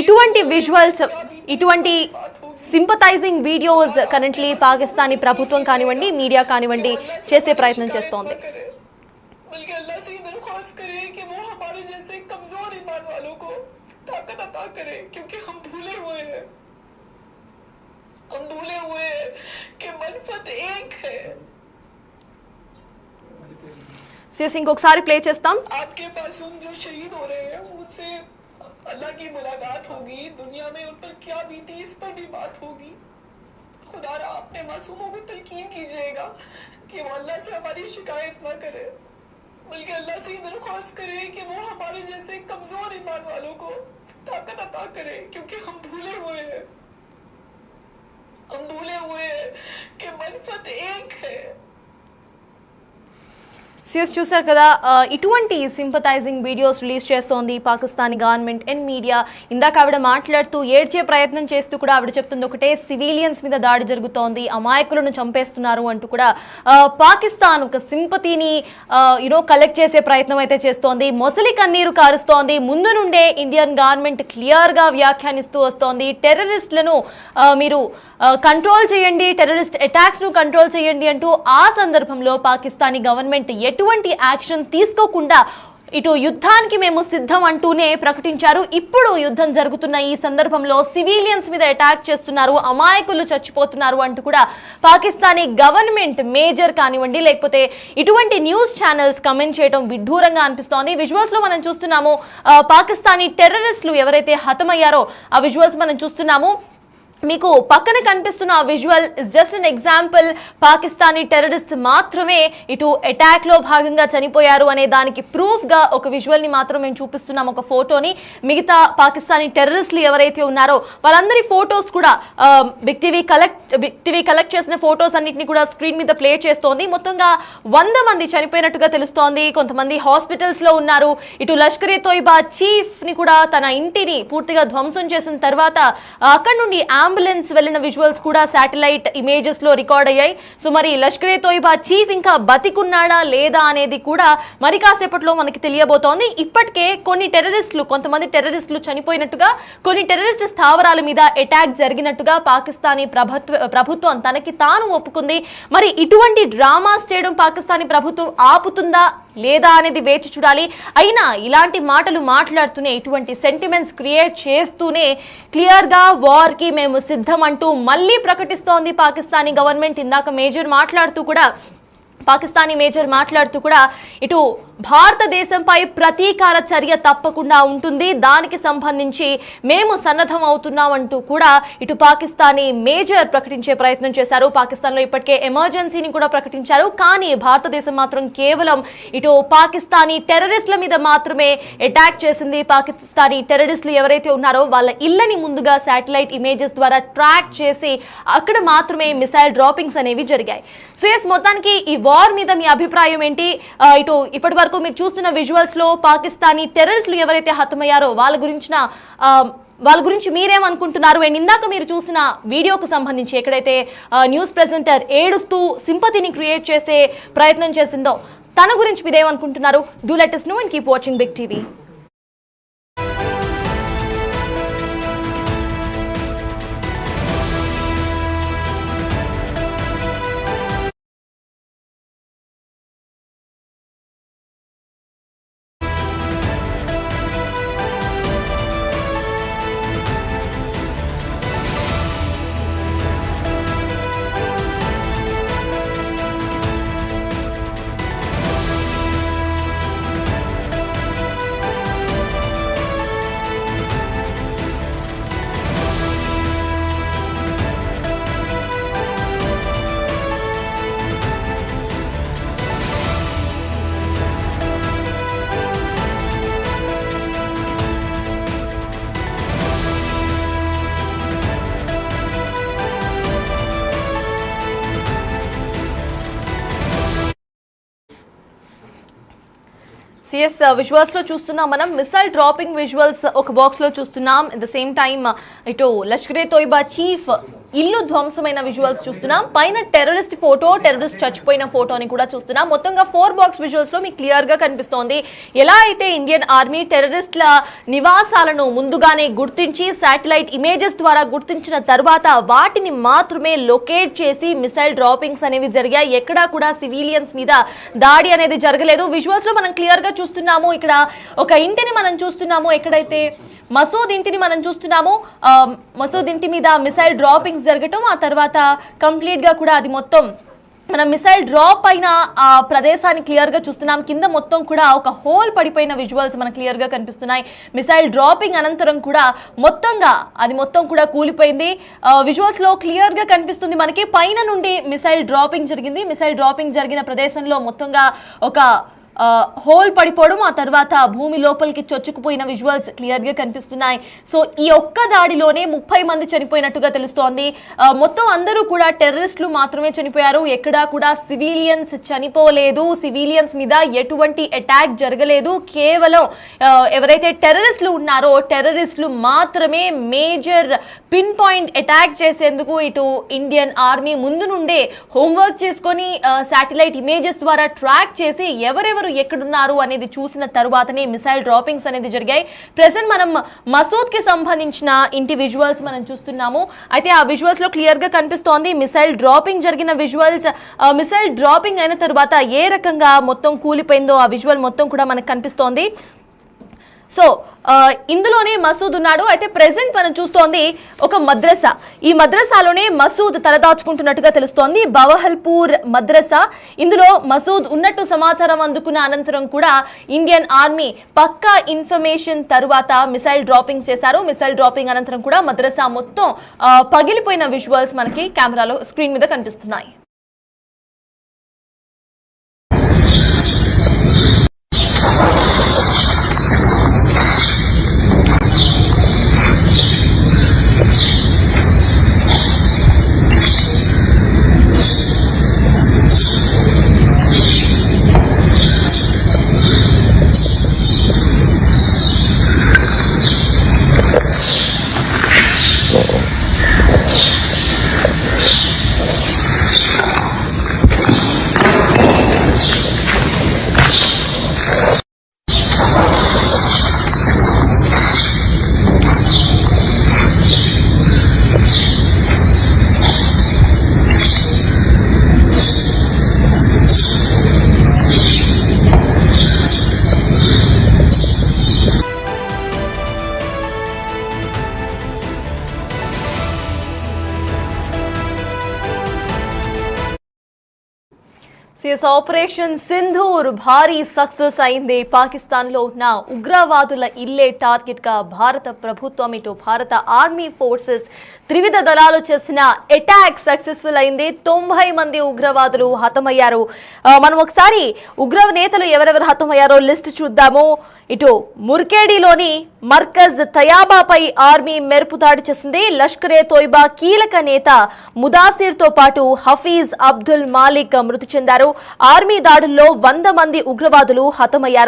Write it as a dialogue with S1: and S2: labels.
S1: ఇటువంటి విజువల్స్ ఇటువంటి sympathising videos currently Pakistani ప్రభుత్వం కానివ్వండి మీడియా కానివ్వండి చేసే ప్రయత్నం చేస్తోంది.
S2: बल्कि अल्लाह से दरख्वास्त करें कि वो हमारे जैसे कमजोर ईमान वालों को ताकत अता करे, क्योंकि हम भूले हुए हैं कि मनफत एक है.
S1: ఇంకొకసారి ప్లే చేస్తాం.
S2: आपके मासूम जो शहीद हो रहे हैं उनसे अल्लाह की मुलाकात होगी, दुनिया में उन पर क्या बीती इस पर भी बात होगी. खुदा रा अपने मासूमों को तलकीन कीजिएगा कि वो अल्लाह से हमारी शिकायत न करे, बल्कि अल्लाह से दरख्वास्त करे कि वो हमारे जैसे कमजोर ईमान वालों को ताकत अता करे, क्योंकि हम भूले हुए हैं कि मनफत एक है.
S1: చూసారు కదా, ఇటువంటి సింపథైజింగ్ వీడియోస్ రిలీజ్ చేస్తోంది పాకిస్తానీ గవర్నమెంట్ అండ్ మీడియా. ఇందాక ఆవిడ మాట్లాడుతూ ఏడ్చే ప్రయత్నం చేస్తూ కూడా ఆవిడ చెప్తుంది ఒకటే, సివిలియన్స్ మీద దాడి జరుగుతోంది, అమాయకులను చంపేస్తున్నారు అంటూ కూడా పాకిస్తాన్ ఒక సింపతిని కలెక్ట్ చేసే ప్రయత్నం అయితే చేస్తోంది. మొసలి కన్నీరు కారుస్తోంది. ముందు నుండే ఇండియన్ గవర్నమెంట్ క్లియర్గా వ్యాఖ్యానిస్తూ వస్తోంది, టెర్రరిస్టులను మీరు కంట్రోల్ చేయండి, టెర్రరిస్ట్ అటాక్స్ ను కంట్రోల్ చేయండి అంటూ. ఆ సందర్భంలో పాకిస్తానీ గవర్నమెంట్ ఎటువంటి యాక్షన్ తీసుకోకుండా ఇటు యుద్ధానికి మేము సిద్ధం అంటూనే ప్రకటించారు. ఇప్పుడు యుద్ధం జరుగుతున్న ఈ సందర్భంలో సివిలియన్స్ మీద అటాక్ చేస్తున్నారు, అమాయకులు చచ్చిపోతున్నారు అంటూ కూడా పాకిస్తానీ గవర్నమెంట్ మేజర్ కానివ్వండి లేకపోతే ఇటువంటి న్యూస్ ఛానల్స్ కమెంట్ చేయడం విడ్డూరంగా అనిపిస్తోంది. విజువల్స్ లో మనం చూస్తున్నాము, పాకిస్తానీ టెర్రరిస్టులు ఎవరైతే హతమయ్యారో ఆ విజువల్స్ మనం చూస్తున్నాము. మీకు పక్కన కనిపిస్తున్న ఆ visual is just an example. Pakistani terrorist మాత్రమే ఇటు అటాక్ లో భాగంగా చనిపోయారు అనే దానికి ప్రూఫ్ గా ఒక విజువల్ ని మాత్రం మేము చూపిస్తున్నాం, ఒక ఫోటోని. మిగతా పాకిస్తానీ టెర్రరిస్టులు ఎవరైతే ఉన్నారో వాళ్ళందరి ఫోటోస్ కూడా బిగ్ టీవీ కలెక్ట్ చేసిన ఫోటోస్ అన్నింటినీ కూడా స్క్రీన్ మీద ప్లే చేస్తోంది. మొత్తంగా 100 మంది చనిపోయినట్టుగా తెలుస్తోంది. కొంతమంది హాస్పిటల్స్ లో ఉన్నారు. ఇటు లష్కర్ ఏ తోయిబా చీఫ్ ని కూడా తన ఇంటిని పూర్తిగా ధ్వంసం చేసిన తర్వాత అక్కడ నుండి అంబులెన్స్ వెళ్లిన విజువల్స్ కూడా శాటిలైట్ ఇమేజెస్ లో రికార్డ్ అయ్యాయి. సో మరి లష్కర్ ఏ తోయిబా చీఫ్ ఇంకా బతికున్నాడా లేదా అనేది కూడా మరి కాసేపట్లో మనకి తెలియబోతోంది. ఇప్పటికే కొంతమంది టెర్రరిస్టులు చనిపోయినట్టుగా, కొన్ని టెర్రరిస్ట్ స్థావరాల మీద అటాక్ జరిగినట్టుగా పాకిస్తానీ ప్రభుత్వం తనకి తాను ఒప్పుకుంది. మరి ఇటువంటి డ్రామాస్ చేయడం పాకిస్తానీ ప్రభుత్వం ఆపుతుందా లేదా అనేది వేచి చూడాలి. అయినా ఇలాంటి మాటలు మాట్లాడుతూనే, ఇటువంటి సెంటిమెంట్స్ క్రియేట్ చేస్తూనే క్లియర్ గా వార్ కి మేము సిద్ధం అంటూ మళ్ళీ ప్రకటిస్తోంది పాకిస్తానీ గవర్నమెంట్. ఇందాక పాకిస్తానీ మేజర్ మాట్లాడుతూ కూడా ఇటు భారతదేశంపై ప్రతీకార చర్య తప్పకుండా ఉంటుంది, దానికి సంబంధించి మేము సన్నద్ధం అవుతున్నాం అంటూ కూడా ఇటు పాకిస్తానీ మేజర్ ప్రకటించే ప్రయత్నం చేశారు. పాకిస్తాన్లో ఇప్పటికే ఎమర్జెన్సీని కూడా ప్రకటించారు. కానీ భారతదేశం మాత్రం కేవలం ఇటు పాకిస్తానీ టెర్రరిస్టుల మీద మాత్రమే అటాక్ చేసింది. పాకిస్తానీ టెర్రరిస్టులు ఎవరైతే ఉన్నారో వాళ్ళ ఇళ్లని ముందుగా శాటిలైట్ ఇమేజెస్ ద్వారా ట్రాక్ చేసి అక్కడ మాత్రమే మిసైల్ డ్రాపింగ్స్ అనేవి జరిగాయి. సో మొత్తానికి ఈ వార్ మీద మీ అభిప్రాయం ఏంటి? ఇటు ఇప్పటి వరకు మీరు చూస్తున్న విజువల్స్ లో పాకిస్తానీ టెర్రరిస్టులు ఎవరైతే హతమయ్యారో వాళ్ళ గురించి మీరేమనుకుంటున్నారు? అండ్ ఇందాక మీరు చూసిన వీడియోకు సంబంధించి ఎక్కడైతే న్యూస్ ప్రెజెంటర్ ఏడుస్తూ సింపతిని క్రియేట్ చేసే ప్రయత్నం చేసిందో తన గురించి మీరేమనుకుంటున్నారు? Do let us know and keep watching Big TV. CS visuals లో చూస్తున్నాం మనం, మిసైల్ డ్రాపింగ్ విజువల్స్ ఒక బాక్స్ లో చూస్తున్నాం. అట్ ద సేమ్ టైమ్ ఇటు లష్కర్ ఏ తోయిబా చీఫ్ ఇల్లు ధ్వంసమైన విజువల్స్ చూస్తున్నాం, పైన టెర్రరిస్ట్ ఫోటో, టెర్రరిస్ట్ చచ్చిపోయిన ఫోటోని కూడా చూస్తున్నాం. మొత్తంగా 4 బాక్స్ విజువల్స్ లో మీకు క్లియర్ గా కనిపిస్తోంది ఎలా అయితే ఇండియన్ ఆర్మీ టెర్రరిస్ట్ల నివాసాలను ముందుగానే గుర్తించి శాటిలైట్ ఇమేజెస్ ద్వారా గుర్తించిన తర్వాత వాటిని మాత్రమే లొకేట్ చేసి మిసైల్ డ్రాపింగ్స్ అనేవి జరిగాయి. ఎక్కడా కూడా సివిలియన్స్ మీద దాడి అనేది జరగలేదు. విజువల్స్ లో మనం క్లియర్ గా చూస్తున్నాము. ఇక్కడ ఒక ఇంటిని మనం చూస్తున్నాము, ఎక్కడైతే మసూద్ ఇంటిని మనం చూస్తున్నాము. మసూద్ ఇంటి మీద మిసైల్ డ్రాపింగ్స్ జరగటం, ఆ తర్వాత కంప్లీట్ గా కూడా అది మొత్తం మనం మిసైల్ డ్రాప్ అయిన ఆ ప్రదేశాన్ని క్లియర్ గా చూస్తున్నాం. కింద మొత్తం కూడా ఒక హోల్ పడిపోయిన విజువల్స్ మనకు క్లియర్ గా కనిపిస్తున్నాయి. మిసైల్ డ్రాపింగ్ అనంతరం కూడా మొత్తంగా అది మొత్తం కూడా కూలిపోయింది. విజువల్స్ లో క్లియర్ గా కనిపిస్తుంది మనకి పైన నుండి మిసైల్ డ్రాపింగ్ జరిగింది. మిసైల్ డ్రాపింగ్ జరిగిన ప్రదేశంలో మొత్తంగా ఒక హోల్ పడిపోవడం, ఆ తర్వాత భూమి లోపలికి చొచ్చుకుపోయిన విజువల్స్ క్లియర్ గా కనిపిస్తున్నాయి. సో ఈ ఒక్క దాడిలోనే 30 మంది చనిపోయినట్టుగా తెలుస్తోంది. మొత్తం అందరూ కూడా టెర్రరిస్టులు మాత్రమే చనిపోయారు. ఎక్కడా కూడా సివిలియన్స్ చనిపోలేదు. సివిలియన్స్ మీద ఎటువంటి అటాక్ జరగలేదు. కేవలం ఎవరైతే టెర్రరిస్టులు ఉన్నారో టెర్రరిస్టులు మాత్రమే మేజర్ పిన్ పాయింట్ అటాక్ చేసేందుకు ఇటు ఇండియన్ ఆర్మీ ముందు నుండే హోంవర్క్ చేసుకొని శాటిలైట్ ఇమేజెస్ ద్వారా ట్రాక్ చేసి ఎవరెవరు ఎక్కడున్నారు అనేది చూసిన తరువాతనే మిసైల్ డ్రాపింగ్స్ అనేది జరిగాయి. ప్రెసెంట్ మనం మసూద్ కి సంబంధించిన ఇంటి విజువల్స్ మనం చూస్తున్నాము. అయితే ఆ విజువల్స్ లో క్లియర్ గా కనిపిస్తోంది మిసైల్ డ్రాపింగ్ జరిగిన విజువల్స్. మిసైల్ డ్రాపింగ్ అయిన తర్వాత ఏ రకంగా మొత్తం కూలిపోయిందో ఆ విజువల్ మొత్తం కూడా మనకు కనిపిస్తోంది. సో ఇందులోనే మసూద్ ఉన్నాడు. అయితే ప్రెసెంట్ మనం చూస్తోంది ఒక మద్రసా. ఈ మద్రసాలోనే మసూద్ తలదాచుకుంటున్నట్టుగా తెలుస్తోంది. బవహల్పూర్ మద్రసా. ఇందులో మసూద్ ఉన్నట్టు సమాచారం అందుకున్న అనంతరం కూడా ఇండియన్ ఆర్మీ పక్కా ఇన్ఫర్మేషన్ తరువాత మిసైల్ డ్రాపింగ్ చేశారు. మిసైల్ డ్రాపింగ్ అనంతరం కూడా మద్రసా మొత్తం పగిలిపోయిన విజువల్స్ మనకి కెమెరాలో స్క్రీన్ మీద కనిపిస్తున్నాయి. సిఎస్ ఆపరేషన్ సింధూర్ భారీ సక్సెస్ అయింది. పాకిస్తాన్ లో ఉన్న ఉగ్రవాదుల ఇల్లే టార్గెట్ గా భారత ప్రభుత్వం ఇటు భారత ఆర్మీ ఫోర్సెస్ త్రివిధ దళాలు చేసిన అటాక్ సక్సెస్ఫుల్ అయింది. 90 మంది ఉగ్రవాదులు హతమయ్యారు. మనం ఒకసారి ఉగ్ర నేతలు ఎవరెవరు హతమయ్యారో లిస్ట్ చూద్దాము. ఇటు ముర్కేడీలోని మర్కజ్ తయాబాపై ఆర్మీ మెరుపు దాడి చేసింది. లష్కరే తోయిబా కీలక నేత ముదాసిర్ తో పాటు హఫీజ్ అబ్దుల్ మాలిక్ మృతి చెందారు. ఆర్మీ దాడుల్లో 100 మంది ఉగ్రవాదులు హతమయ్యారు.